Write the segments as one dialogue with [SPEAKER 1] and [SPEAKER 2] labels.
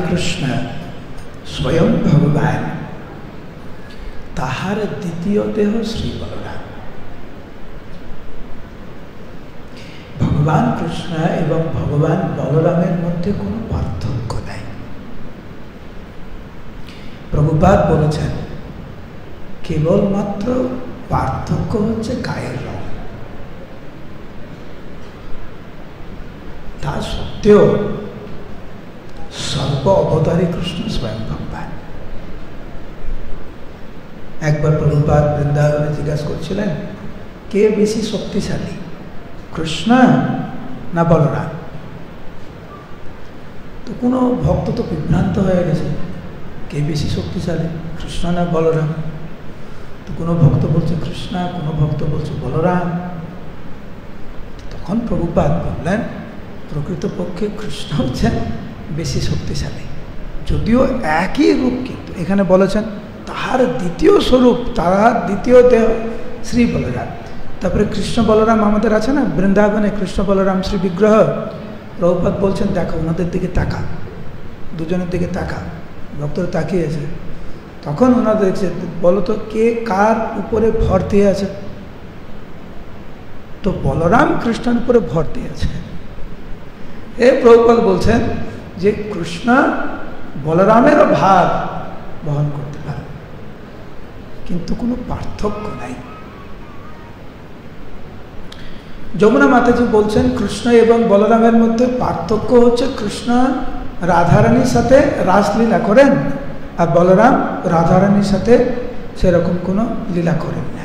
[SPEAKER 1] কৃষ্ণ স্বয়ং ভগবান, তাহার দ্বিতীয় দেহ শ্রী বলরাম। ভগবান কৃষ্ণ এবং ভগবান বলরামের মধ্যে কোনো পার্থক্য নাই। প্রভুপাদ বলেছেন কেবলমাত্র পার্থক্য হচ্ছে গায়ের রং। তা সত্ত্বেও সর্ব অবতারী কৃষ্ণ স্বয়ং ভগবান। একবার প্রভুপাদ বৃন্দাবনে জিজ্ঞাসা করছিলেন কে বেশি শক্তিশালী, কৃষ্ণ না বলরাম? তো কোনো ভক্ত তো বিভ্রান্ত হয়ে গেছে, কে বেশি শক্তিশালী, কৃষ্ণ না বলরাম? তো কোনো ভক্ত বলছে কৃষ্ণ, কোনো ভক্ত বলছে বলরাম। তখন প্রভুপাদ বললেন প্রকৃতপক্ষে কৃষ্ণ হচ্ছেন বেশি শক্তিশালী, যদিও একই রূপ, কিন্তু এখানে বলেছেন তাহার দ্বিতীয় স্বরূপ, তাহার দ্বিতীয় দেহ শ্রী বলরাম। তারপরে কৃষ্ণ বলরাম আমাদের আছে না বৃন্দাবনে, কৃষ্ণ বলরাম শ্রী বিগ্রহ। প্রভুপাদ বলছেন দেখো ওনাদের দিকে তাকা, দুজনের দিকে তাকা। ভক্তরা তাকিয়েছে, তখন ওনারা দেখছে বলো তো কে কার উপরে ভর দিয়ে আছে? তো বলরাম কৃষ্ণের উপরে ভর দিয়ে আছে। এ প্রভুপাদ বলছেন যে কৃষ্ণ বলরামেরও ভার বহন করতে পারে, কিন্তু কোনো পার্থক্য নাই। যমুনা মাতাজি বলছেন কৃষ্ণ এবং বলরামের মধ্যে পার্থক্য হচ্ছে কৃষ্ণ রাধারানীর সাথে রাসলীলা করেন আর বলরাম রাধারানীর সাথে সেরকম কোনো লীলা করেন না।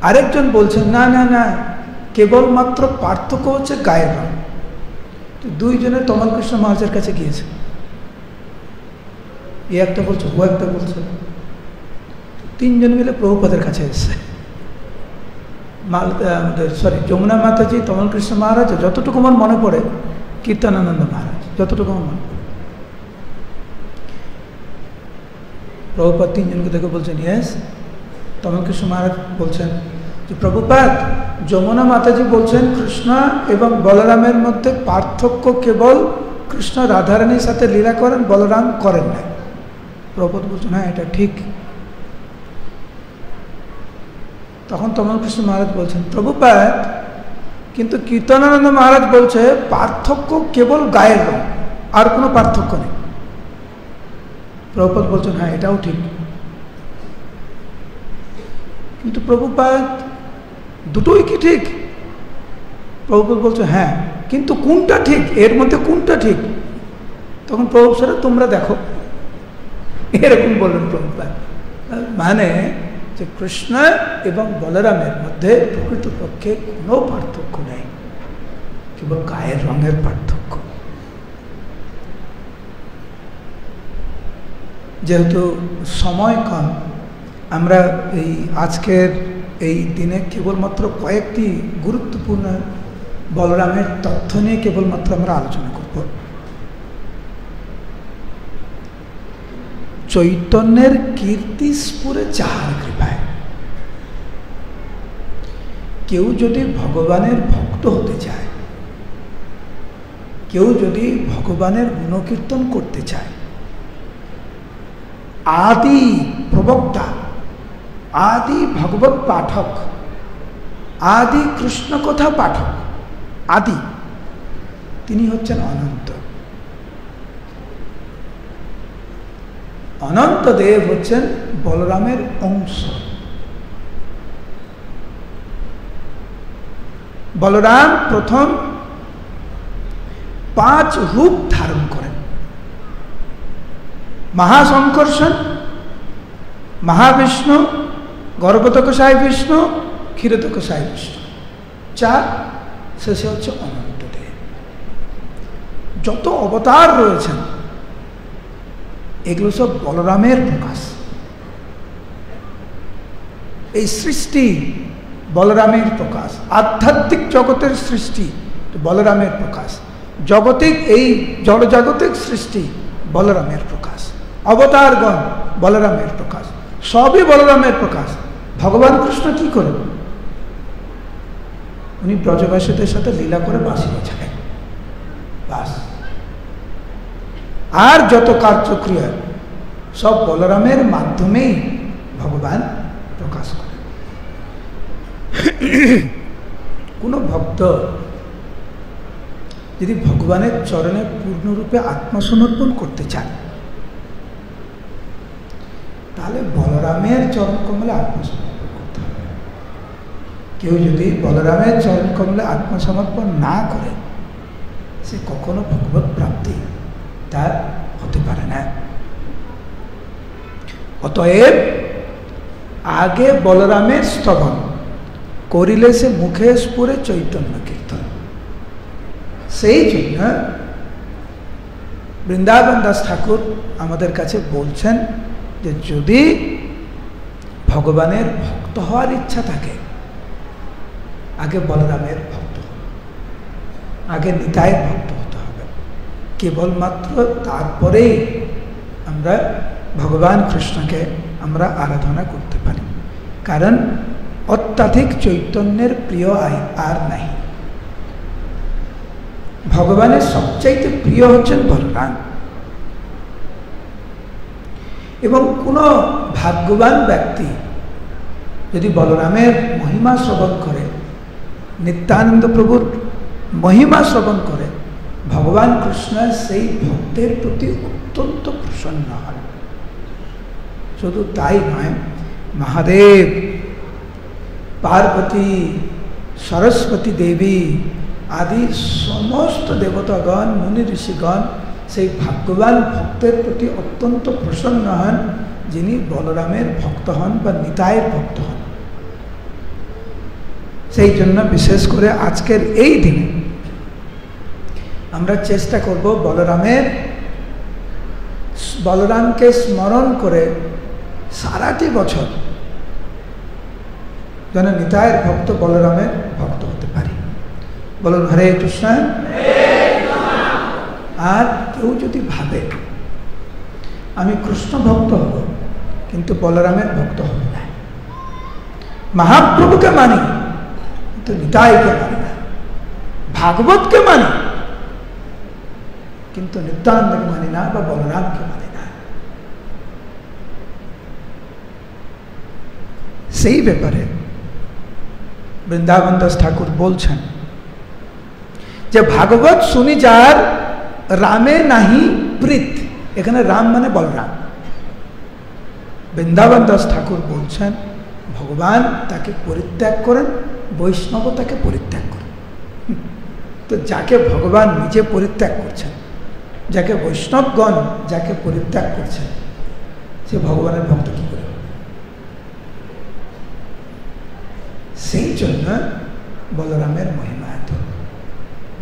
[SPEAKER 1] আরেকজন বলছেন না না না, কেবলমাত্র পার্থক্য হচ্ছে গায়ের রং। দুইজনে তমাল কৃষ্ণ মহারাজের কাছে গিয়েছে, এ একটা বলছে ও একটা বলছে, তিনজন মিলে প্রভুপাদের কাছে এসছে। যমুনা মাতাজি, তমাল কৃষ্ণ মহারাজ, যতটুকু আমার মনে পড়ে কীর্তনানন্দ মহারাজ, যতটুকু আমার মনে পড়ে। প্রভুপাদ তিনজনকে দেখে বলছেন ইয়েস। তমাল কৃষ্ণ মহারাজ বলছেন যে প্রভুপাদ, যমুনা মাতাজি বলছেন কৃষ্ণ এবং বলরামের মধ্যে পার্থক্য কেবল কৃষ্ণ রাধারানীর সাথে লীলা করেন, বলরাম করেন না। প্রভুপাদ বলছেন হ্যাঁ এটা ঠিক। তখন তমাল কৃষ্ণ মহারাজ বলছেন প্রভুপাদ, কিন্তু কীর্তনানন্দ মহারাজ বলছে পার্থক্য কেবল গায়ের রং, আর কোনো পার্থক্য নেই। প্রভুপাদ বলছেন হ্যাঁ এটাও ঠিক, কিন্তু প্রভুপাদ দুটোই কি ঠিক? প্রভুপাদ বলছে হ্যাঁ, কিন্তু কোনটা ঠিক, এর মধ্যে কোনটা ঠিক? তখন প্রভুপাদ তোমরা দেখো, এরকম বললেন প্রভুপাদ। মানে যে কৃষ্ণ এবং বলরামের মধ্যে প্রকৃতপক্ষে কোনো পার্থক্য নেই, কেবল গায়ের রঙের পার্থক্য। যেহেতু সময় কম, আমরা এই আজকের এই দিনে কেবলমাত্র কয়েকটি গুরুত্বপূর্ণ বলরামের তথ্য নিয়ে কেবলমাত্র আমরা আলোচনা করব। চৈতন্যের কীর্তি স্ফুরে যাহার কৃপায়, কেউ যদি ভগবানের ভক্ত হতে চায়, কেউ যদি ভগবানের গুণকীর্তন করতে চায়, আদি প্রবক্তা, আদি ভগবত পাঠক, আদি কৃষ্ণ কথা পাঠক, আদি তিনি হচ্ছেন অনন্ত। অনন্ত দেব হচ্ছেন বলরামের অংশ। বলরাম প্রথম 5 রূপ ধারণ করেন। মহাসংকর্ষণ, মহাবিষ্ণু, গর্ভতকসায় বিষ্ণু, ক্ষীরতকসায় বিষ্ণু, 4, শেষে হচ্ছে অনন্ত দেব। যত অবতার রয়েছেন এগুলো সব বলরামের প্রকাশ। এই সৃষ্টি বলরামের প্রকাশ, আধ্যাত্মিক জগতের সৃষ্টি বলরামের প্রকাশ, জগতিক এই জড়জাগতিক সৃষ্টি বলরামের প্রকাশ, অবতারগণ বলরামের প্রকাশ, সবই বলরামের প্রকাশ। ভগবান কৃষ্ণ কি করেন? উনি ব্রজবাসীদের সাথে লীলা করে বাঁশি বাজায়, বাস। আর যত কার্যক্রিয়া সব বলরামের মাধ্যমেই ভগবান প্রকাশ করে। কোনো ভক্ত যদি ভগবানের চরণে পূর্ণরূপে আত্মসমর্পণ করতে চান, তাহলে বলরামের চরণ কমলে আত্মসমর্পণ করতে হবে। কেউ যদি বলরামের চরণ কমলে আত্মসমর্পণ না করে, সে কখনো ভগবত প্রাপ্তি তার হতে পারে না। অতএব আগে বলরামের স্তবন করিলে সে মুখে স্ফুরে চৈতন্য কীর্তন। সেই জন্য বৃন্দাবন দাস ঠাকুর আমাদের কাছে বলছেন যে যদি ভগবানের ভক্ত হওয়ার ইচ্ছা থাকে, আগে বলরামের ভক্ত হবে, আগে নিতাইয়ের ভক্ত হতে হবে। কেবলমাত্র তারপরেই আমরা ভগবান কৃষ্ণকে আমরা আরাধনা করতে পারি। কারণ অত্যাধিক চৈতন্যের প্রিয় আর নাই। ভগবানের সবচাইতে প্রিয় হচ্ছেন বলরাম। এবং কোনো ভাগ্যবান ব্যক্তি যদি বলরামের মহিমা শ্রবণ করে, নিত্যানন্দ প্রভুর মহিমা শ্রবণ করে, ভগবান কৃষ্ণ সেই ভক্তের প্রতি অত্যন্ত প্রসন্ন হন। শুধু তাই নয়, মহাদেব, পার্বতী, সরস্বতী দেবী আদি সমস্ত দেবতাগণ, মুনি ঋষিগণ সেই ভাগ্যবান ভক্তের প্রতি অত্যন্ত প্রসন্ন হন, যিনি বলরামের ভক্ত হন বা নিতাইয়ের ভক্ত হন। সেই জন্য বিশেষ করে আজকের এই দিনে আমরা চেষ্টা করব বলরামকে স্মরণ করে সারাটি বছর যেন নিতাইয়ের ভক্ত, বলরামের ভক্ত হতে পারি। বলুন হরে কৃষ্ণ। আর কেউ যদি ভাবে আমি কৃষ্ণ ভক্ত হব কিন্তু বলরামের ভক্ত হব না, মহাপ্রভুকে মানি কিন্তু নিতাইকে মানি না, ভাগবতকে মানি কিন্তু নিত্যানন্দকে মানি না বা বলরামকে মানি না, সেই ব্যাপারে বৃন্দাবন দাস ঠাকুর বলছেন যে ভাগবত শুনি যার রামে নাহি প্রীত। এখানে রাম মানে বলরাম। বৃন্দাবন দাস ঠাকুর বলছেন ভগবান তাকে পরিত্যাগ করেন, বৈষ্ণব তাকে পরিত্যাগ করেন। তো যাকে ভগবান নিজে পরিত্যাগ করছেন, যাকে বৈষ্ণবগণ যাকে পরিত্যাগ করছেন, সে ভগবানের ভক্ত কি করে? সেই জন্য বলরামের মহিমা এত।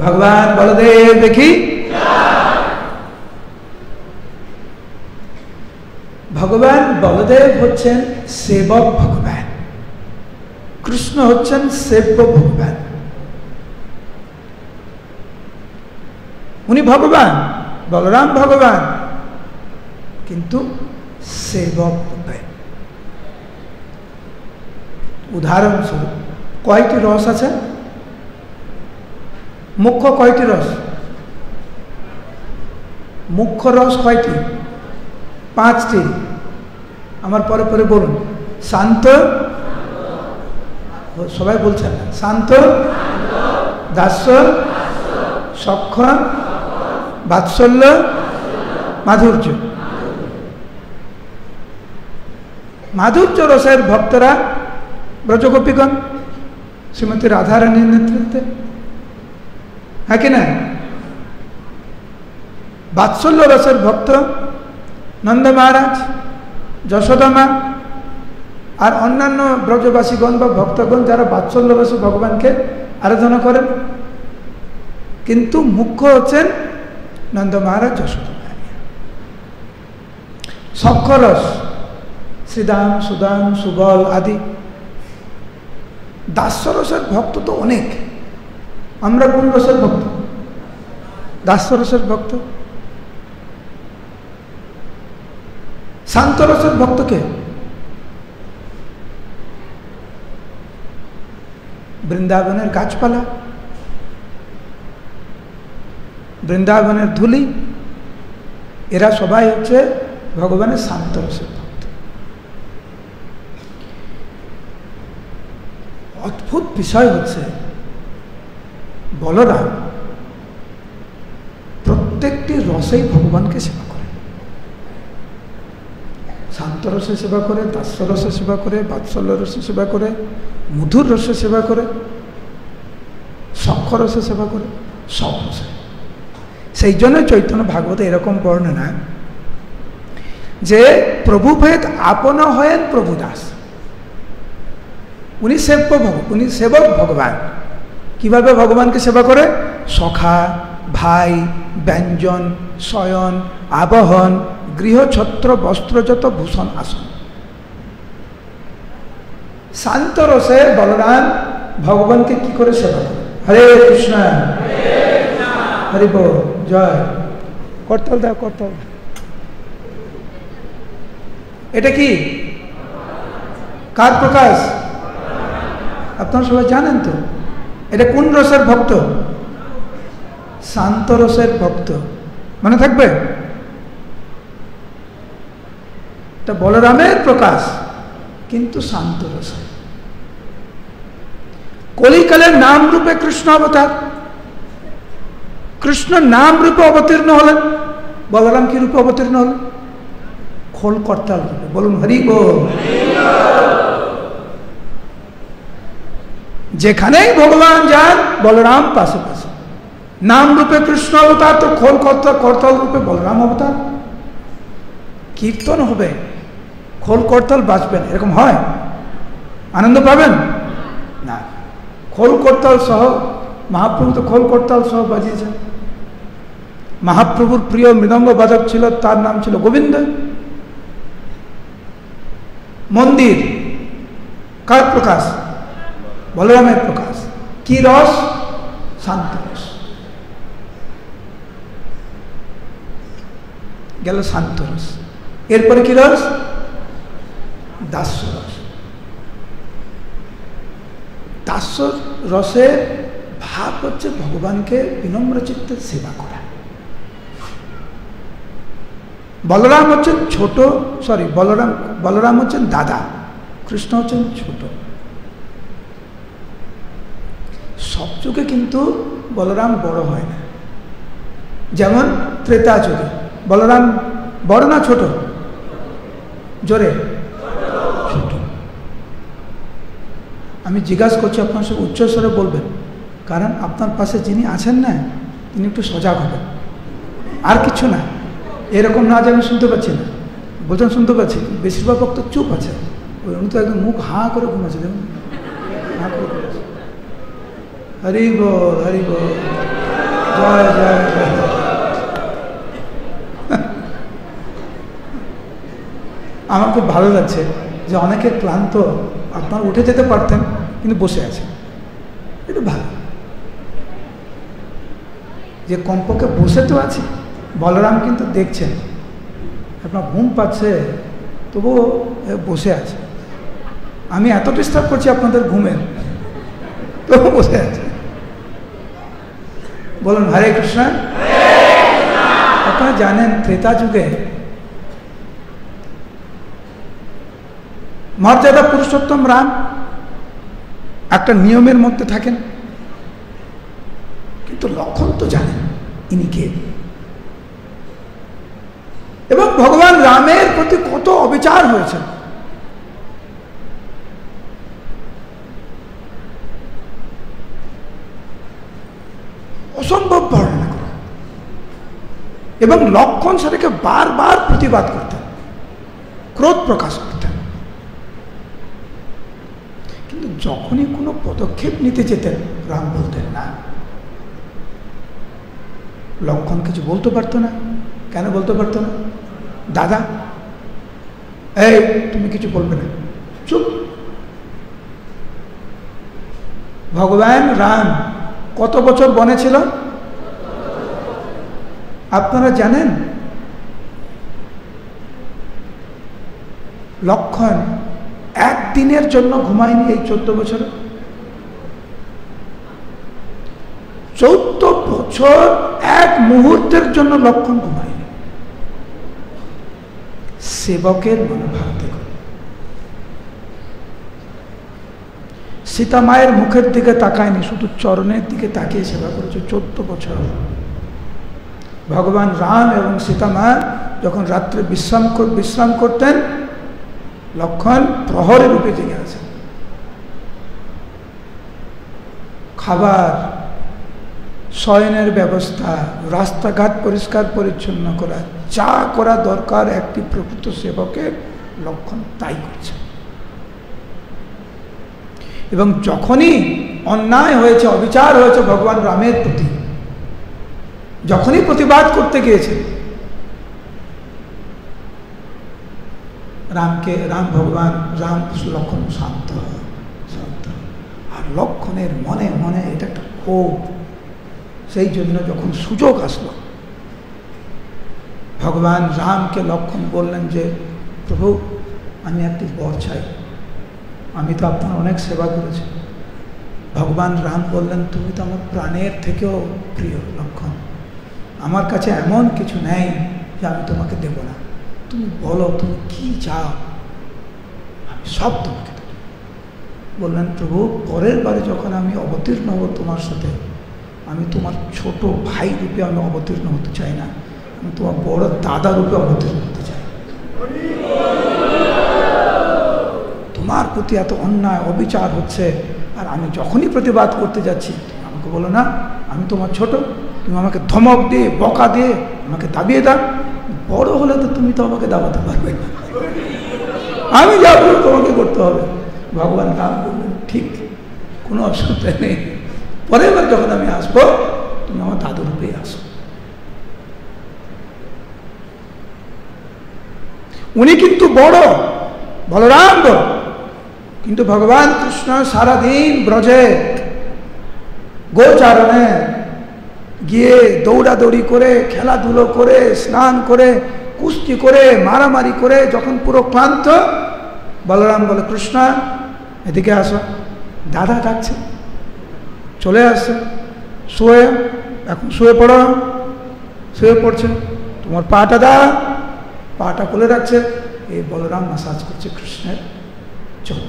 [SPEAKER 1] ভগবান বলদেব দেখি। ভগবান বলদেব হচ্ছেন সেবক ভগবান, কৃষ্ণ হচ্ছেন সেব্য ভগবান। উনি ভগবান, বলরাম ভগবান, কিন্তু সেবক ভগবান। উদাহরণস্বরূপ কয়টি রস আছে? মুখ্য কয়টি রস? মুখ্য রস কয়টি? 5টি। আমার পরে পরে বলুন। শান্ত, সবাই বলছেন না। শান্ত, দাস্য, সখ্য, বাৎসল্য, মাধুর্য। মাধুর্য রসের ভক্তরা ব্রজগোপীগণ, শ্রীমতী রাধারানীর নেতৃত্বে, হ্যাঁ কি না? বাৎসল্য রসের ভক্ত নন্দ মহারাজ, যশোদা মা, আর অন্যান্য ব্রজবাসীগণ বা ভক্তগণ যারা বাৎসল্য রসে ভগবানকে আরাধনা করেন। কিন্তু মুখ্য হচ্ছেন নন্দ মহারাজ, যশোদা মা। সখ্য রস শ্রীদাম, সুদাম, সুবল আদি। দাস্যরসের ভক্ত তো অনেক। আমরা কোন রসের ভক্ত? দাস্যরসের ভক্ত। শান্ত রসের ভক্তকে বৃন্দাবনের গাছপালা, বৃন্দাবনের ধুলি, এরা সবাই হচ্ছে ভগবানের শান্ত রসের ভক্ত। অদ্ভুত বিষয় হচ্ছে বলরাম প্রত্যেকটি রসেই ভগবানকে সেবা করে। শান্ত রসে সেবা করে, দাস্য রসে সেবা করে, বাৎসল্য রসে সেবা করে, মধুর রসে সেবা করে, সখ্য রসে সেবা করে, সব রসে। সেই জন্য চৈতন্য ভাগবতে এরকম বর্ণনা যে প্রভুভেদ আপন হয়েন প্রভুদাস। উনি সেবক ভগবান। কিভাবে ভগবানকে সেবা করে? সখা, ভাই, ব্যঞ্জন, শয়ন, আবহন, গৃহছত্র, বস্ত্রযত, ভূষণ, আসন। শান্ত রসে বলরাম ভগবানকে কি করে সেবা করে? হরে কৃষ্ণ, হরি বল, জয়। করতাল দাও, করতাল। এটা কি কার প্রকাশ? আপনারা সবাই জানেন তো। এটা কোন রসের ভক্ত? শান্ত রসের ভক্ত। মনে থাকবে, এটা বলরামের প্রকাশ, কিন্তু শান্ত রসে। কলিকালের নাম রূপে কৃষ্ণ অবতার। কৃষ্ণ নাম রূপে অবতীর্ণ হলেন। বলরাম কি রূপে অবতীর্ণ হলেন? খোল করতাল রূপে। বলুন হরি বল। যেখানেই ভগবান যান বলরাম পাশে পাশে। নাম রূপে কৃষ্ণ অবতার, তো খোল করতাল রূপে বলরাম অবতার। কীর্তন হবে, খোল করতাল বাজবেন, এরকম হয়? আনন্দ পাবেন না। খোল করতাল সহ মহাপ্রভু তো খোল করতাল সহ বাজিয়েছেন। মহাপ্রভুর প্রিয় মৃদঙ্গ বাদক ছিল, তার নাম ছিল গোবিন্দ। মন্দির কার প্রকাশ? বলরামের প্রকাশ। কি রস? শান্ত রস। গেল শান্ত রস। এরপরে কি রস? দাস্য রস। দাস্য রসের ভাব হচ্ছে ভগবানকে বিনম্র চিত্তে সেবা করা। বলরাম হচ্ছেন ছোট, বলরাম হচ্ছেন দাদা, কৃষ্ণ হচ্ছেন ছোট। সব যুগে কিন্তু বলরাম বড় হয় না। যেমন ত্রেতা যুগে বলরাম বড় না ছোট? জোরে ছোট। আমি জিজ্ঞাসা করছি, আপনার সব উচ্চস্বরে বলবেন, কারণ আপনার পাশে যিনি আছেন না, তিনি একটু সজাগ হবেন। আর কিছু না, এরকম না যে আমি শুনতে পাচ্ছি না। বলছেন শুনতে পাচ্ছি, বেশিরভাগ ভক্ত চুপ আছে। উনি তো একদম মুখ হাঁ করে ঘুমাচ্ছে, দেখুন হাঁ করে ঘুমাচ্ছে। হরি বল, হরি বল, জয় জয় জয়। আমার খুব ভালো লাগছে যে অনেকে ক্লান্ত, আপনারা উঠে যেতে পারতেন কিন্তু বসে আছে, এটা ভালো যে কমপক্ষে বসে তো আছে। বলরাম কিন্তু দেখছেন আপনার ঘুম পাচ্ছে, তবুও বসে আছে। আমি এত ডিস্টার্ব করছি আপনাদের ঘুমের, তবু বসে আছে। বলুন হরে কৃষ্ণ। আপনারা জানেন ত্রেতা যুগে মর্যাদা পুরুষোত্তম রাম একটা নিয়মের মধ্যে থাকেন, কিন্তু লক্ষণ তো জানেন ইনি কে, এবং ভগবান রামের প্রতি কত অবিচার হয়েছে। অসম্ভব বর্ণনা করা, এবং লক্ষণ সেটাকে বারবার প্রতিবাদ করতেন, ক্রোধ প্রকাশ করতেন। কিন্তু যখনই কোনো পদক্ষেপ নিতে যেতেন রাম বলতেন না। লক্ষণ কিছু বলতে পারতো না। কেন বলতে পারতো না? দাদা, এই তুমি কিছু বলবে না, চুপ। ভগবান রাম কত বছর বনে ছিল আপনারা জানেন? লক্ষণ একদিনের জন্য ঘুমায়নি এই 14 বছরে। 14 বছর এক মুহূর্তের জন্য লক্ষণ ঘুমায়নি। সেবকের মনোভাব দেখুন। সীতা মায়ের মুখের দিকে তাকায়নি, শুধু চরণের দিকে তাকিয়ে সেবা করেছে 14 বছর। ভগবান রাম এবং সীতা মা যখন রাত্রে বিশ্রাম করতেন, লক্ষণ প্রহরী রূপে জেগে আছেন। খাবার, শয়নের ব্যবস্থা, রাস্তাঘাট পরিষ্কার পরিচ্ছন্ন করা, যা করা দরকার একটি প্রকৃত সেবকের, লক্ষণ তাই করছে। এবং যখনই অন্যায় হয়েছে, অবিচার হয়েছে ভগবান রামের প্রতি, যখনই প্রতিবাদ করতে গিয়েছে, রাম লক্ষণ শান্ত। আর লক্ষণের মনে মনে এটা একটা ক্ষোভ। সেই জন্য যখন সুযোগ আসলো, ভগবান রামকে লক্ষণ বললেন যে প্রভু, আমি একটি বর চাই, আমি তো আপনার অনেক সেবা করেছি। ভগবান রাম বললেন, তুমি তো আমার প্রাণের থেকেও প্রিয় লক্ষণ, আমার কাছে এমন কিছু নেই যে আমি তোমাকে দেব না। তুমি বলো তুমি কি চাও, আমি সব তোমাকে দেব। বললেন, প্রভু, পরের বারে যখন আমি অবতীর্ণ হব তোমার সাথে, আমি তোমার ছোট ভাই রূপে আমি অবতীর্ণ হতে চাই না, আমি তোমার বড় দাদা রূপে অবতীর্ণ হতে চাই। তোমার প্রতি এত অন্যায় অবিচার হচ্ছে, আর আমি যখনই প্রতিবাদ করতে যাচ্ছি তুমি আমাকে বলো না আমি তোমার ছোট, তুমি আমাকে ধমক দিয়ে বকা দিয়ে আমাকে দাবিয়ে দাও। বড় হলে তো তুমি তো আমাকে দাবাতে পারবে না, আমি যা বলবো তোমাকে করতে হবে। ভগবান রাম বললেন, ঠিক, কোনো অসুবিধা নেই, পরের বার যখন আমি আসবো তুমি আমার দাদু রূপেই আসো। উনি কিন্তু বড়, বলরাম বড়, কিন্তু ভগবান কৃষ্ণ সারাদিন ব্রজে গোচারণে গিয়ে দৌড়াদৌড়ি করে, খেলাধুলো করে, স্নান করে, কুস্তি করে, মারামারি করে যখন পুরো ক্লান্ত, বলরাম বলে, কৃষ্ণ এদিকে আসো, দাদা ডাকছে। চলে আসছে, এখন শুয়ে পড়ো। শুয়ে পড়ছে, তোমার পাটা দাও, পাটা খুলে রাখছে। এই বলরাম মাসাজ করছে কৃষ্ণের চোখ।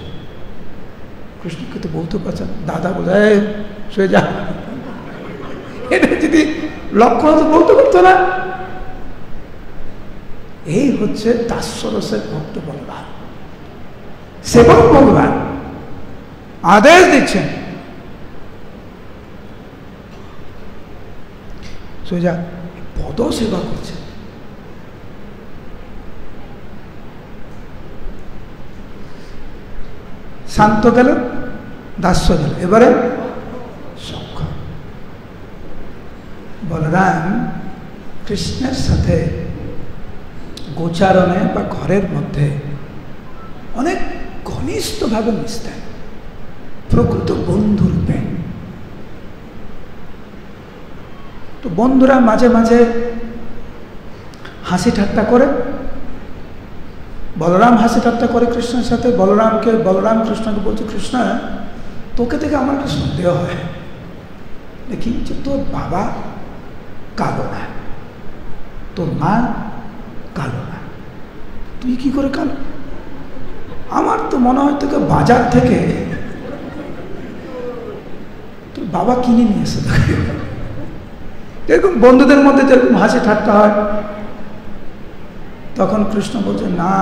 [SPEAKER 1] কৃষ্ণকে তো বলতে পারছে না, দাদা বোঝায় শুয়ে যা। এটা যদি লক্ষ্য হতো বলতে পারতো না। এই হচ্ছে দাস্যরসের ভক্ত বলবান, সেবক ভগবান আদেশ দিচ্ছেন, সোজা পদ সেবা করছে। শান্ত গেল, দাস্য গেল, এবারে সখ্য। বলরাম কৃষ্ণের সাথে গোচারণে বা ঘরের মধ্যে অনেক ঘনিষ্ঠভাবে মিশতেন, প্রকৃত বন্ধুরূপে। তো বন্ধুরা মাঝে মাঝে হাসি ঠাট্টা করে, বলরাম হাসি ঠাট্টা করে কৃষ্ণের সাথে। বলরাম কৃষ্ণকে বলছে, কৃষ্ণ তোকে থেকে আমার একটা সন্দেহ হয়, দেখি যে তোর বাবা কালো না, তোর মা কালো না, তুই কি করে কালো? আমার তো মনে হয় তোকে বাজার থেকে তোর বাবা কিনে নিয়ে এসে থাকে। এরকম বন্ধুদের মধ্যে যেরকম হাসি ঠাট্টা হয়, তখন কৃষ্ণ বলছে, না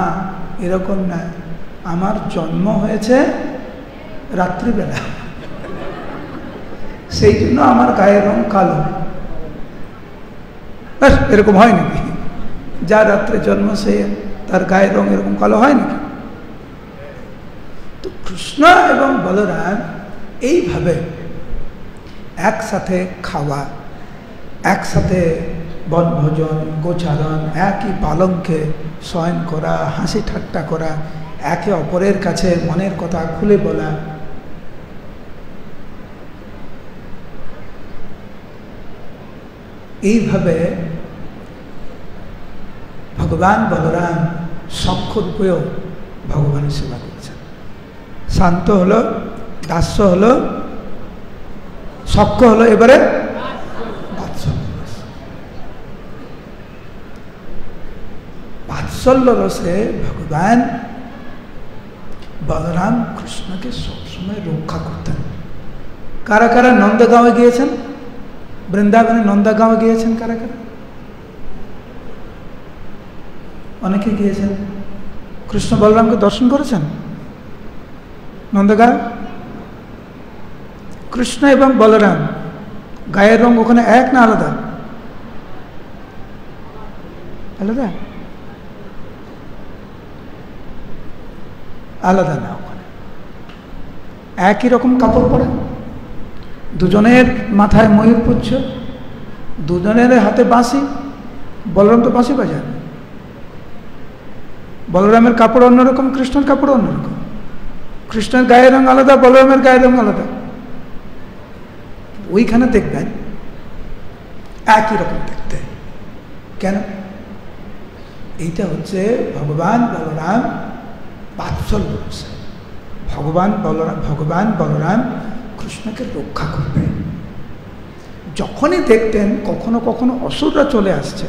[SPEAKER 1] এরকম না, আমার জন্ম হয়েছে রাত্রিবেলা, সেই জন্য আমার গায়ের রং কালো। এরকম হয় নাকি? যা রাত্রে জন্ম সে তার গায়ের রং এরকম কালো হয় নাকি? তো কৃষ্ণ এবং বলরাম এইভাবে একসাথে খাওয়া, একসাথে বনভোজন, গোচারণ, একই পালঙ্কে শয়ন করা, হাসি ঠাট্টা করা, একে অপরের কাছে মনের কথা খুলে বলা, এইভাবে ভগবান বলরাম সখ্যরূপেও ভগবানের সেবা করছেন। শান্ত হলো, দাস্য হলো, সখ্য হলো, এবারে বাৎসল্য রসে ভগবান বলরাম কৃষ্ণকে সবসময় রক্ষা করতেন। কারা কারা নন্দগাঁওয়ে গিয়েছেন? বৃন্দাবনে নন্দগাঁওয়ে গিয়েছেন কারা কারা? অনেকে গিয়েছেন। কৃষ্ণ বলরামকে দর্শন করেছেন নন্দগাঁও? কৃষ্ণ এবং বলরাম গায়ের রং ওখানে এক না আলাদা? আলাদা? আলাদা না, ওখানে একই রকম কাপড় পরে, দুজনের মাথায় ময়ূর পুচ্ছ, দুজনের হাতে বাঁশি। বলরাম তো বাঁশি বাজান। বলরামের কাপড় অন্যরকম, কৃষ্ণের কাপড় অন্যরকম। কৃষ্ণের গায়ের রং আলাদা, বলরামের গায়ের রং আলাদা। ওইখানে দেখবেন একই রকম দেখতে। কেন? এইটা হচ্ছে ভগবান বলরাম বাৎসল্য রসে। ভগবান বলরাম কৃষ্ণকে রক্ষা করবে। যখনই দেখতেন কখনো কখনো অসুররা চলে আসছে,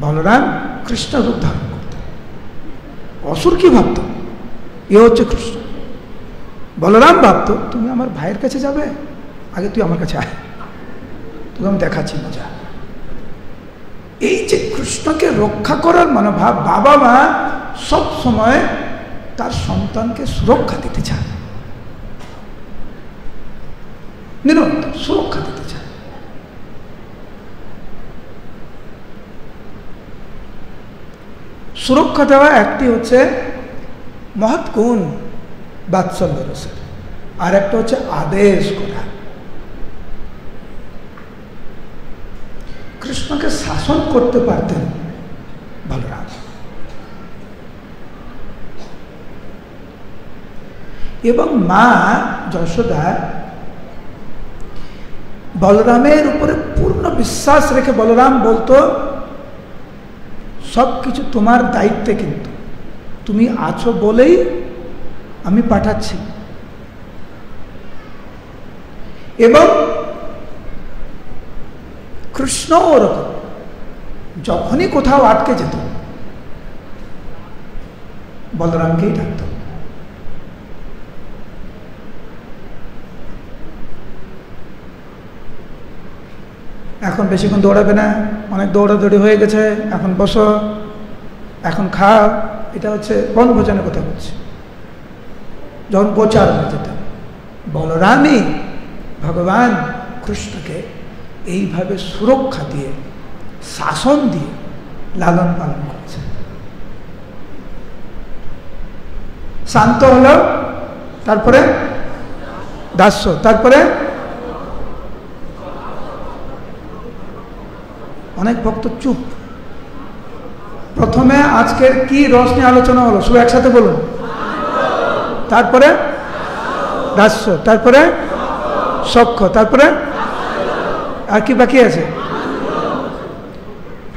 [SPEAKER 1] বলরাম কৃষ্ণ রূপ ধারণ করতেন। অসুর কি ভাবত? এ হচ্ছে কৃষ্ণ। বলরাম ভাবত তুমি আমার ভাইয়ের কাছে যাবে, আগে তুই আমার কাছে আয়, তুই আমি দেখাচ্ছি মজা। এই যে কৃষ্ণকে রক্ষা করার মনোভাব, বাবা মা সব সময় তার সন্তানকে সুরক্ষা দিতে চায়, নিরন্তর সুরক্ষা দিতে চায়। সুরক্ষা দেওয়া একটি হচ্ছে মহৎ গুণ বাৎসল্য রসের, আর একটা হচ্ছে আদেশ করা। কৃষ্ণকে শাসন করতে পারতেন বলরাম। এবং মা যশোদা বলরামের উপরে পূর্ণ বিশ্বাস রেখে, বলরাম বলতো সব কিছু তোমার দায়িত্বে, কিন্তু তুমি আছো বলেই আমি পাঠাচ্ছি। এবং কৃষ্ণ ওরকম, যখনই কোথাও আটকে যেত বলরামকেই ডাকত। এখন বেশিক্ষণ দৌড়াবে না, অনেক দৌড়াদৌড়ি হয়ে গেছে, এখন বসো, এখন খাও। এটা হচ্ছে বনভোজনের কথা বলছি। যখন গোচার হয়ে যেত, বলরামই ভগবান কৃষ্ণকে এইভাবে সুরক্ষা দিয়ে, শাসন দিয়ে লালন পালন করছে। শান্ত হলো, তারপরে দাস্য, তারপরে অনেক ভক্ত চুপ। প্রথমে আজকের কি রস নিয়ে আলোচনা হলো, শুধু একসাথে বলুন। তারপরে দাস্য, তারপরে সখ্য, তারপরে আর কি বাকি আছে?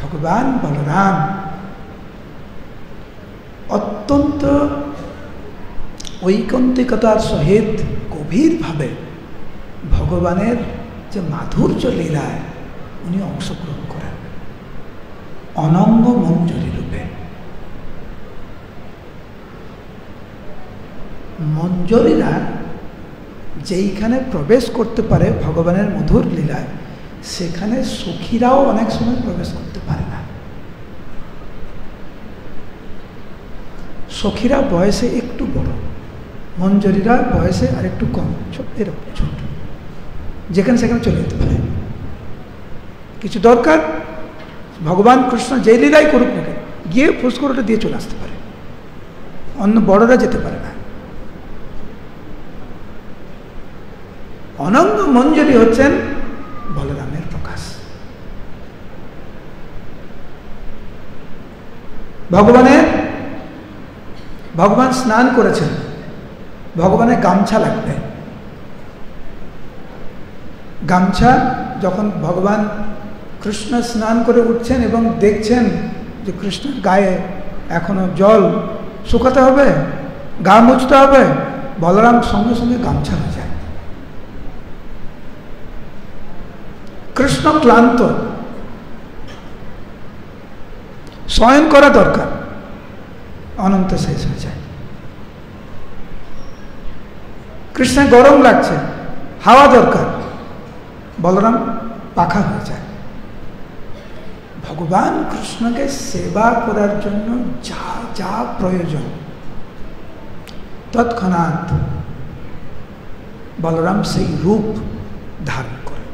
[SPEAKER 1] ভগবান বলরাম অত্যন্ত ঐকান্তিকতার সহিত গভীরভাবে ভগবানের যে মাধুর্য লীলায় উনি অংশগ্রহণ করেন অনঙ্গ মঞ্জরি রূপে। মঞ্জরীরা যেইখানে প্রবেশ করতে পারে ভগবানের মধুর লীলায়, সেখানে সখীরাও অনেক সময় প্রবেশ করতে পারে না। সখীরা বয়সে একটু বড়, মঞ্জরীরা বয়সে আর একটু কম, এরকম ছোট, যেখানে সেখানে চলে যেতে পারে। কিছু দরকার, ভগবান কৃষ্ণ যে লীলাই করুক না কেন, গিয়ে ফুসকরটা দিয়ে চলে আসতে পারে, অন্য বড়রা যেতে পারে না। অনঙ্গ মঞ্জরি হচ্ছেন বলরামের প্রকাশ। ভগবান স্নান করেছেন, ভগবানের গামছা লাগবে। গামছা যখন ভগবান কৃষ্ণ স্নান করে উঠছেন এবং দেখছেন যে কৃষ্ণের গায়ে এখনো জল শুকাতে হবে, গা মুছতে হবে, বলরাম সঙ্গে সঙ্গে গামছা হয়ে যায়। কৃষ্ণ ক্লান্ত, শয়ন করা দরকার, অনন্ত শেষ হয়ে যায়। কৃষ্ণের গরম লাগছে, হাওয়া দরকার, বলরাম পাখা হয়ে যায়। ভগবান কৃষ্ণকে সেবা করার জন্য যা যা প্রয়োজন তৎক্ষণাৎ বলরাম সেই রূপ ধারণ করে,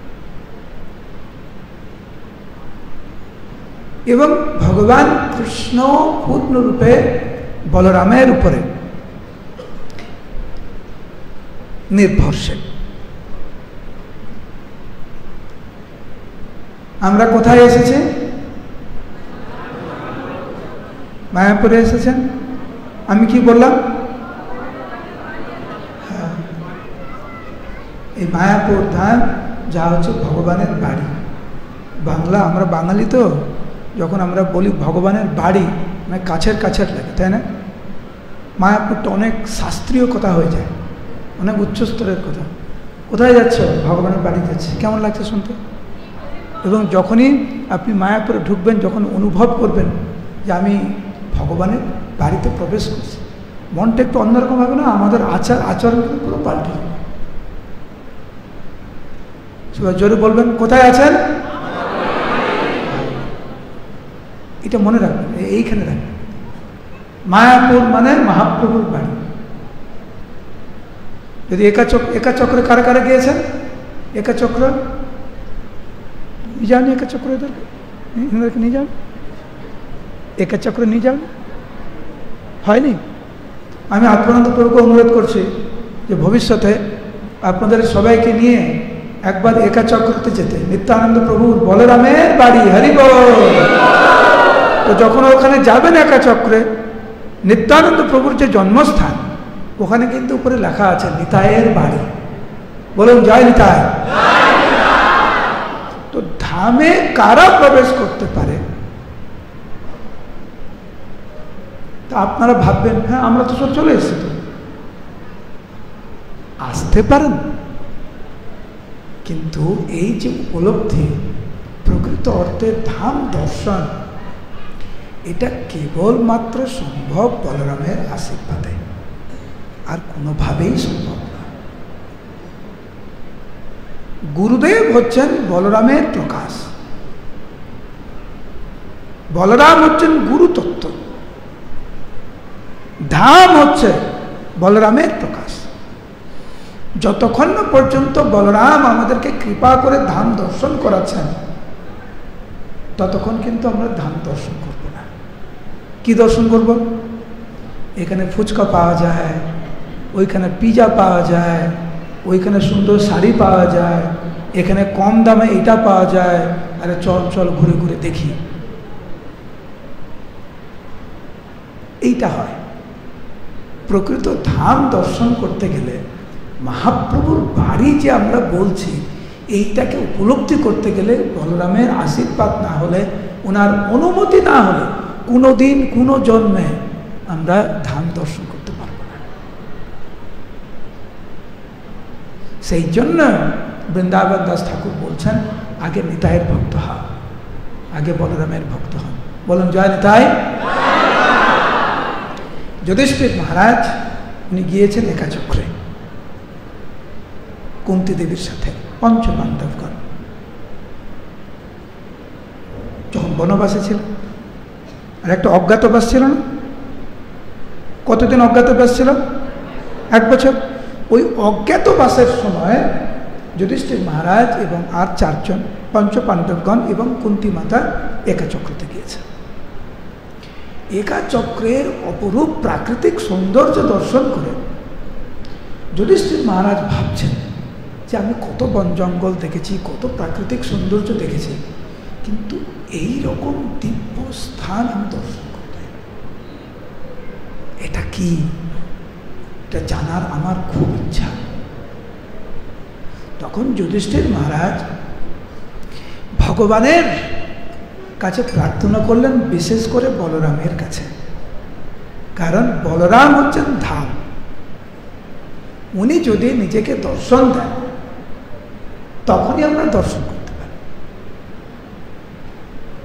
[SPEAKER 1] এবং ভগবান কৃষ্ণ পূর্ণরূপে বলরামের উপরে নির্ভরশীল। আমরা কোথায় এসেছি? মায়াপুরে এসেছেন। আমি কি বললাম? হ্যাঁ, এই মায়াপুর ধাম যা হচ্ছে ভগবানের বাড়ি। বাংলা, আমরা বাঙালি তো, যখন আমরা বলি ভগবানের বাড়ি মানে কাছের কাছের লাগে, তাই না? মায়াপুরটা অনেক শাস্ত্রীয় কথা হয়ে যায়, অনেক উচ্চস্তরের কথা। কোথায় যাচ্ছ? ভগবানের বাড়ি যাচ্ছে। কেমন লাগছে শুনতে? এবং যখনই আপনি মায়াপুরে ঢুকবেন, যখন অনুভব করবেন যে আমি ভগবানের বাড়িতে প্রবেশ করছি, মনটা একটু অন্যরকম হবে না? আমাদের আচরণ পুরো পাল্টে যাবে। সবাই জোরে বলবেন, কোথায় আছেন? এটা মনে রাখবেন, এইখানে রাখবেন। মায়াপুর মানে মহাপ্রভুর বাড়ি। যদি একা চক্রে কারা কারা গিয়েছেন? একা চক্র নিয়ে যান, একা চক্র এদেরকে নিয়ে যান, একা চক্র নিয়ে যান। হয়নি? আমি আত্মানন্দ প্রভুকে অনুরোধ করছি যে ভবিষ্যতে আপনাদের সবাইকে নিয়ে একবার একা চক্রতে যেতে, নিত্যানন্দ প্রভুর বলরামের বাড়ি। হরি বল। তো যখন ওখানে যাবেন একা চক্রে, নিত্যানন্দ প্রভুর যে জন্মস্থান, ওখানে কিন্তু উপরে লেখা আছে নিতাইয়ের বাড়ি। বলুন জয় নিতাই। তো ধামে কারা প্রবেশ করতে পারে? তা আপনারা ভাববেন, হ্যাঁ আমরা তো সব চলে এসেছি, তো আসতে পারেন। কিন্তু এই যে উপলব্ধি, প্রকৃত অর্থে ধাম দর্শন, এটা কেবলমাত্র সম্ভব বলরামের আশীর্বাদে, আর কোনোভাবেই সম্ভব না। গুরুদেব হচ্ছেন বলরামের প্রকাশ, বলরাম হচ্ছেন গুরু তত্ত্ব, ধাম হচ্ছে বলরামের প্রকাশ। যতক্ষণ না পর্যন্ত বলরাম আমাদেরকে কৃপা করে ধাম দর্শন করাচ্ছেন, ততক্ষণ কিন্তু আমরা ধাম দর্শন করব না। কি দর্শন করব? এখানে ফুচকা পাওয়া যায়, ওইখানে পিজা পাওয়া যায়, ওইখানে সুন্দর শাড়ি পাওয়া যায়, এখানে কম দামে এটা পাওয়া যায়, আরে চল চল ঘুরে ঘুরে দেখি, এইটা হয়। প্রকৃত ধাম দর্শন করতে গেলে মহাপ্রভুর বাড়ি যে আমরা বলছি, এইটাকে উপলব্ধি করতে গেলে বলরামের আশীর্বাদ না হলে, ওনার অনুমতি না হলে কোনোদিন কোনো জন্মে আমরা ধাম দর্শন করতে পারব না। সেই জন্য বৃন্দাবন দাস ঠাকুর বলছেন, আগে নিতাইয়ের ভক্ত হন, আগে বলরামের ভক্ত হন। বলুন জয় নিতাই। যুধিষ্ঠির মহারাজ উনি গিয়েছেন একা চক্রে কুন্তি দেবীর সাথে, পঞ্চপাণ্ডবগণ যখন বনবাসে ছিল। আর একটা অজ্ঞাতবাস ছিল না? কতদিন অজ্ঞাতবাস ছিল? 1 বছর। ওই অজ্ঞাতবাসের সময় যুধিষ্ঠির মহারাজ এবং আর 4 জন পঞ্চপাণ্ডবগণ এবং কুন্তি মাতা একা চক্রতে গিয়েছে। একা চক্রের অপরূপ প্রাকৃতিক সৌন্দর্য দর্শন করে যুধিষ্ঠির মহারাজ ভাবছেন যে আমি কত বন জঙ্গল দেখেছি, কত প্রাকৃতিক সৌন্দর্য দেখেছি, কিন্তু এই রকম দিব্য স্থান আমি দর্শন করতে, এটা কি, এটা জানার আমার খুব ইচ্ছা। তখন যুধিষ্ঠির মহারাজ ভগবানের কাছে প্রার্থনা করলেন, বিশেষ করে বলরামের কাছে, কারণ বলরাম হচ্ছেন ধাম। উনি যদি নিজেকে দর্শন দেন, তখনই আমরা দর্শন করতে পারি।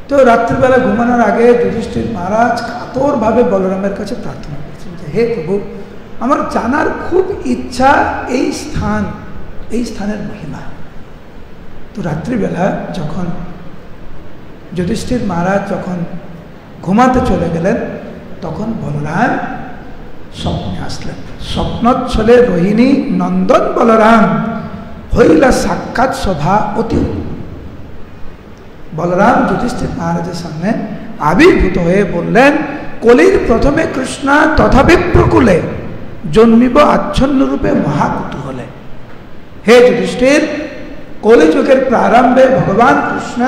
[SPEAKER 1] তো তো রাত্রিবেলা ঘুমানোর আগে যুধিষ্ঠির মহারাজ কাতরভাবে বলরামের কাছে প্রার্থনা করছেন যে হে প্রভু, আমার জানার খুব ইচ্ছা এই স্থানের মহিমা। তো রাত্রিবেলা যখন যুধিষ্ঠির মহারাজ যখন ঘুমাতে চলে গেলেন, তখন বলরাম স্বপ্নে আসলেন। স্বপ্নচ্ছলে রোহিণী নন্দন বলরাম হইলা সাক্ষাৎ সভা অতি। বলরাম যুধিষ্ঠির মহারাজের সামনে আবির্ভূত হয়ে বললেন, কলির প্রথমে কৃষ্ণ তথাপি প্রকুলে জন্মিব আচ্ছন্ন রূপে মহাকুতূহলে। হে যুধিষ্ঠির, কলিযুগের প্রারম্ভে ভগবান কৃষ্ণ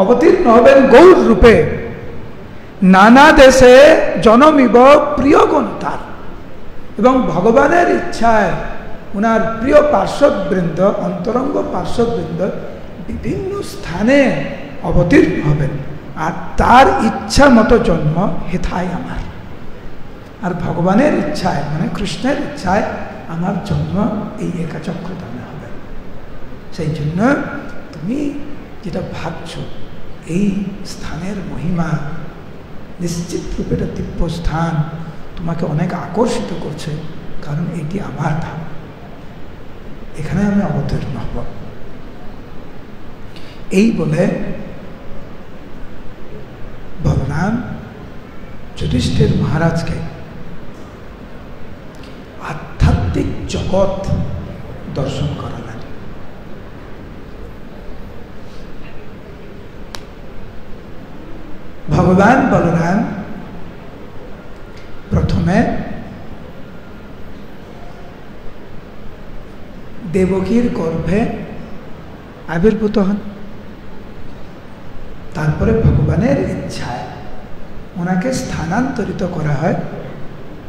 [SPEAKER 1] অবতীর্ণ হবেন গৌর রূপে। নানা দেশে জনমিব প্রিয়গণ তার, এবং ভগবানের ইচ্ছায় ওনার প্রিয় পার্শ্ববৃন্দ, অন্তরঙ্গ পার্শ্ববৃন্দ বিভিন্ন স্থানে অবতীর্ণ হবেন। আর তার ইচ্ছা মতো জন্ম হেথায় আমার। আর ভগবানের ইচ্ছায় মানে কৃষ্ণের ইচ্ছায় আমার জন্ম এই একাচক্রধামে হবে। সেই জন্য তুমি যেটা ভাবছ এই স্থানের মহিমা নিশ্চিত রূপে একটা দিব্য স্থান তোমাকে অনেক আকর্ষিত করছে, কারণ এটি আমার ধাম, এখানে আমি অবতীর্ণ হব। এই বলে বলরাম যুধিষ্ঠির মহারাজকে আধ্যাত্মিক জগৎ দর্শন করালেন। ভগবান বলরাম প্রথমে দেবকীর গর্ভে আবির্ভূত হন, তারপরে ভগবানের ইচ্ছায় ওনাকে স্থানান্তরিত করা হয়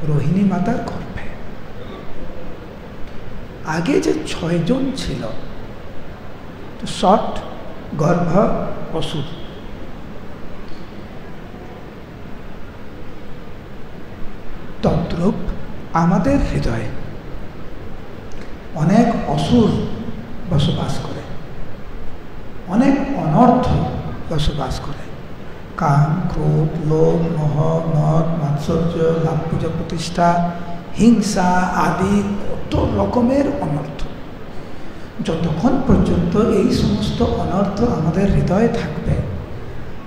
[SPEAKER 1] রোহিণী মাতার গর্ভে। আগে যে 6 জন ছিল, শট গর্ভ অসুর, তদ্রূপ আমাদের হৃদয়ে অনেক অসুর বসবাস করে, অনেক অনর্থ বসবাস করে। কাম, ক্রোধ, লোভ, মোহ, মদ, মাৎসর্য, লাভ, পূজা প্রতিষ্ঠা, হিংসা আদি কত রকমের অনর্থ। যতক্ষণ পর্যন্ত এই সমস্ত অনর্থ আমাদের হৃদয়ে থাকবে,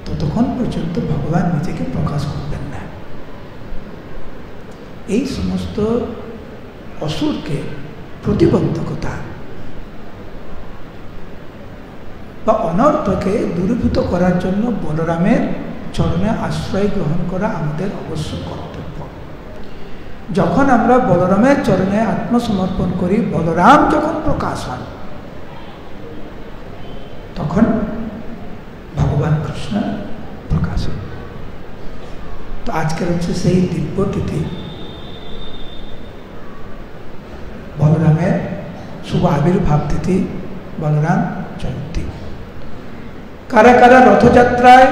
[SPEAKER 1] ততক্ষণ পর্যন্ত ভগবান নিজেকে প্রকাশ করবেন না। এই সমস্ত অসুরকে প্রতিবন্ধকতা বা অনর্থকে দূরীভূত করার জন্য বলরামের চরণে আশ্রয় গ্রহণ করা আমাদের অবশ্য কর্তব্য। যখন আমরা বলরামের চরণে আত্মসমর্পণ করি, বলরাম যখন প্রকাশ হন, তখন ভগবান কৃষ্ণ প্রকাশ হন। তো আজকের হচ্ছে সেই দিব্য তিথি, বলরামের শুভ আবির্ভাব তিথি, বলরাম জয়ন্তী। কারা কারা রথযাত্রায়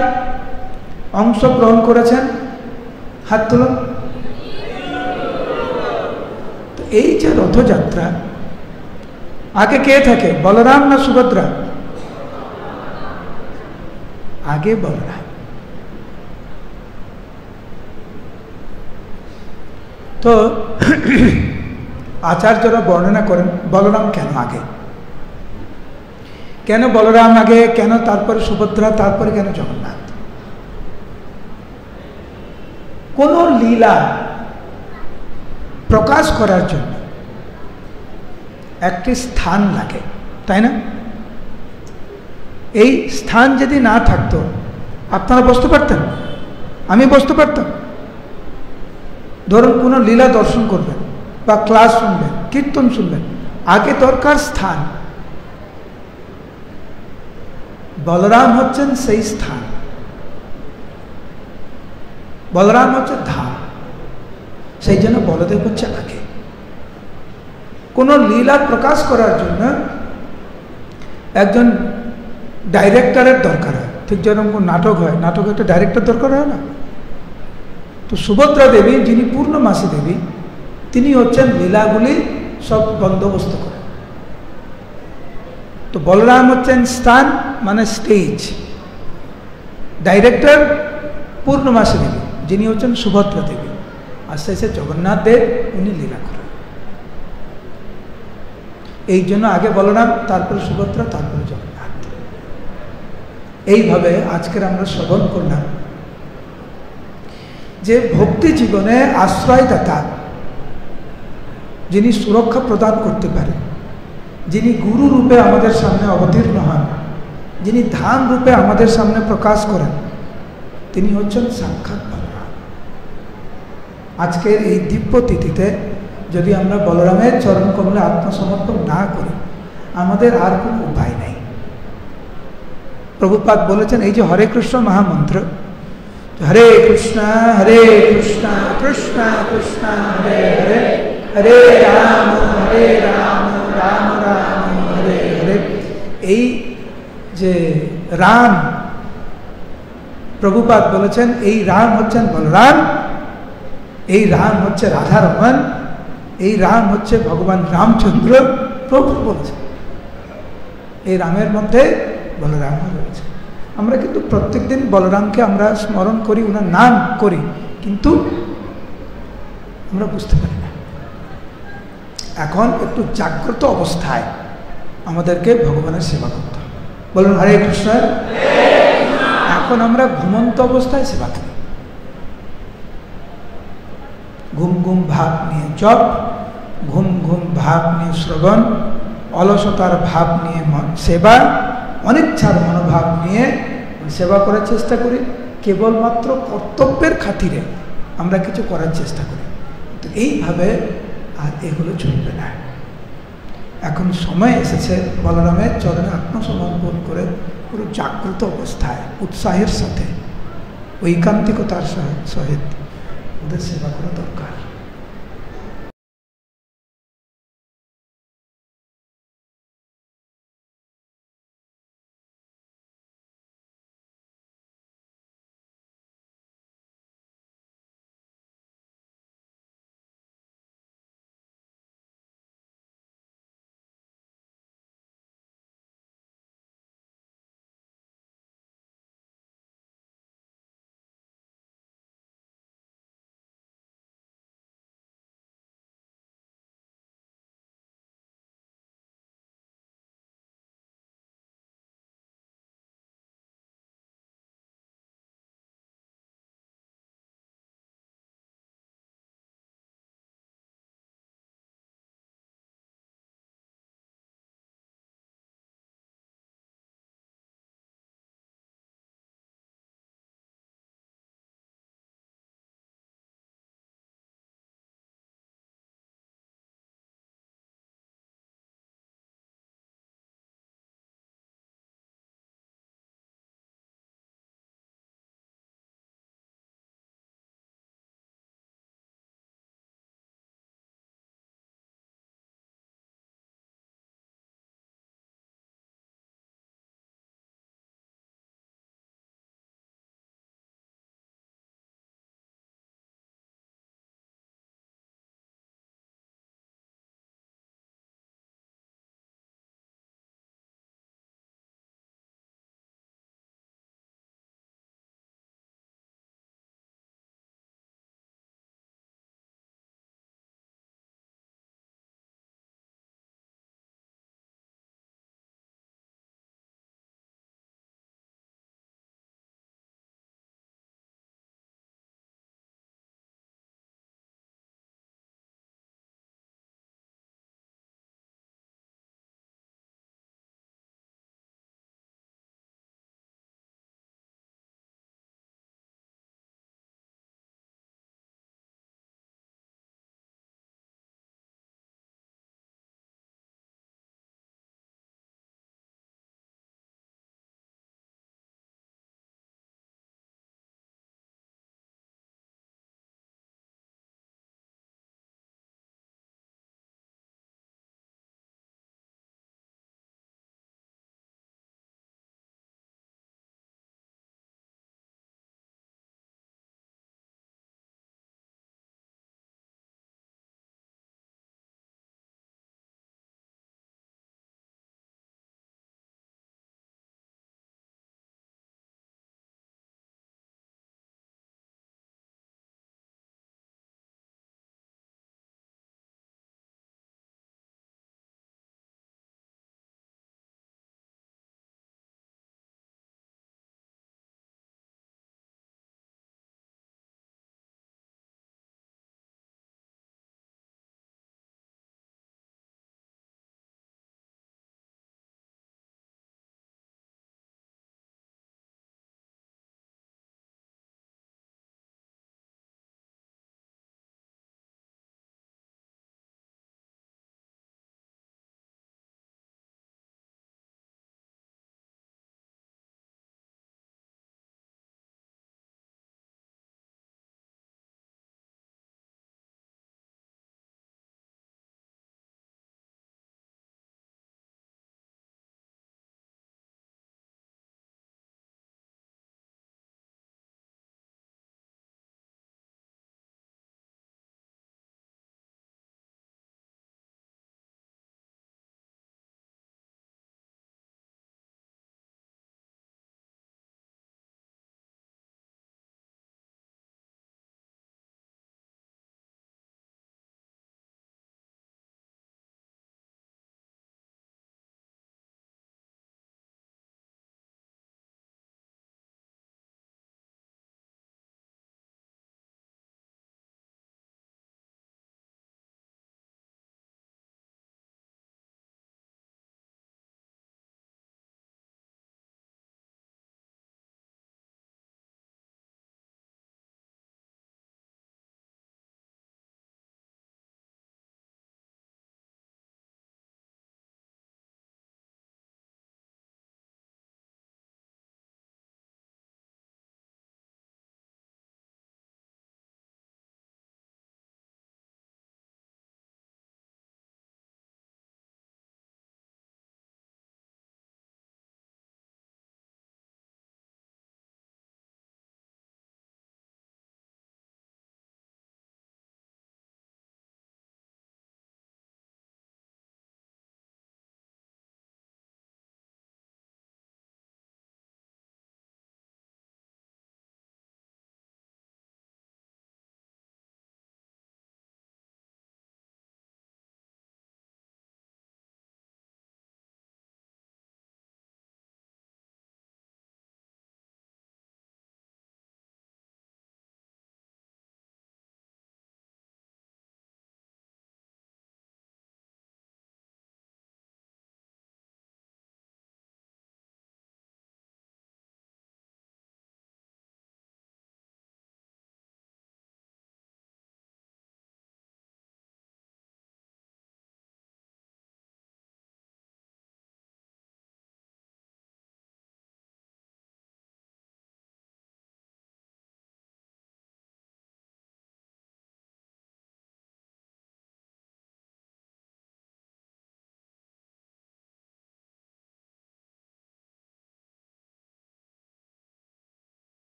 [SPEAKER 1] অংশগ্রহণ করেছেন হাত তুলুন। তো এই যে রথযাত্রা, আগে কে থাকে, বলরাম না সুভদ্রা? আগে বলরাম। তো আচার্যরা বর্ণনা করেন বলরাম কেন আগে, কেন বলরাম আগে, কেন তারপরে সুভদ্রা, তারপরে কেন জগন্নাথ। কোন লীলা প্রকাশ করার জন্য একটি স্থান লাগে, তাই না? এই স্থান যদি না থাকতো আপনারা বসতে পারতেন, আমি বসতে পারতাম। ধরুন কোনো লীলা দর্শন করবেন বা ক্লাস শুনবেন, কীর্তন শুনবেন, আগে দরকার স্থান। বলরাম হচ্ছেন সেই স্থান, বলরাম হচ্ছে ধাম। সেই জন্য বলদেব হচ্ছে আগে। কোনো লীলা প্রকাশ করার জন্য একজন ডাইরেক্টরের দরকার হয়, ঠিক যেরকম কোনো নাটক হয়, নাটকে একটা ডাইরেক্টর দরকার হয় না? তো সুভদ্রা দেবী, যিনি পূর্ণমাসী দেবী, তিনি হচ্ছেন লীলাগুলি সব বন্দোবস্ত করেন। তো বলরাম হচ্ছেন স্থান মানে স্টেজ, ডাইরেক্টর পূর্ণমাসী দেবী, যিনি হচ্ছেন সুভদ্রা দেবী, আর শেষে জগন্নাথ দেব, উনি লীলা করেন। এই জন্য আগে বলরাম, তারপরে সুভদ্রা, তারপরে জগন্নাথ। এইভাবে আজকের আমরা শ্রবণ করলাম যে ভক্তি জীবনে আশ্রয়দাতা, যিনি সুরক্ষা প্রদান করতে পারেন, যিনি গুরু রূপে আমাদের সামনে অবতীর্ণ হন, যিনি ধাম রূপে আমাদের সামনে প্রকাশ করেন, তিনি হচ্ছেন সাক্ষাৎ বলরাম। আজকের এই দিব্য তিথিতে যদি আমরা বলরামের চরণ কমলে আত্মসমর্পণ না করি, আমাদের আর কোনো উপায় নেই। প্রভুপাদ বলেছেন, এই যে হরে কৃষ্ণ মহামন্ত্র, হরে কৃষ্ণ কৃষ্ণ কৃষ্ণ হরে হরে, হরে রাম রাম রাম হরে হরে, এই যে রাম, প্রভুপাদ বলেছেন এই রাম হচ্ছেন বলরাম, এই রাম হচ্ছে রাধারমণ, এই রাম হচ্ছে ভগবান রামচন্দ্র। প্রভু বলেছেন এই রামের মধ্যে বলরাম রয়েছে। আমরা কিন্তু প্রত্যেকদিন বলরামকে আমরা স্মরণ করি, ওনার নাম করি, কিন্তু আমরা বুঝতে পারি না। এখন একটু জাগ্রত অবস্থায় আমাদেরকে ভগবানের সেবা করতে হবে। বলুন হরে কৃষ্ণ। এখন আমরা ঘুমন্ত অবস্থায় সেবা করি, ঘুম ঘুম ভাব নিয়ে জপ, ঘুম ঘুম ভাব নিয়ে শ্রবণ, অলসতার ভাব নিয়ে সেবা, অনিচ্ছার মনোভাব নিয়ে সেবা করার চেষ্টা করি। কেবলমাত্র কর্তব্যের খাতিরে আমরা কিছু করার চেষ্টা করি, তো এইভাবে আর এগুলো চলবে না। এখন সময় এসেছে বলরামের চরণে আত্মসমর্পণ করে পুরো জাগ্রত অবস্থায় উৎসাহের সাথে ঐকান্তিকতার সহিত ওদের সেবা করা দরকার।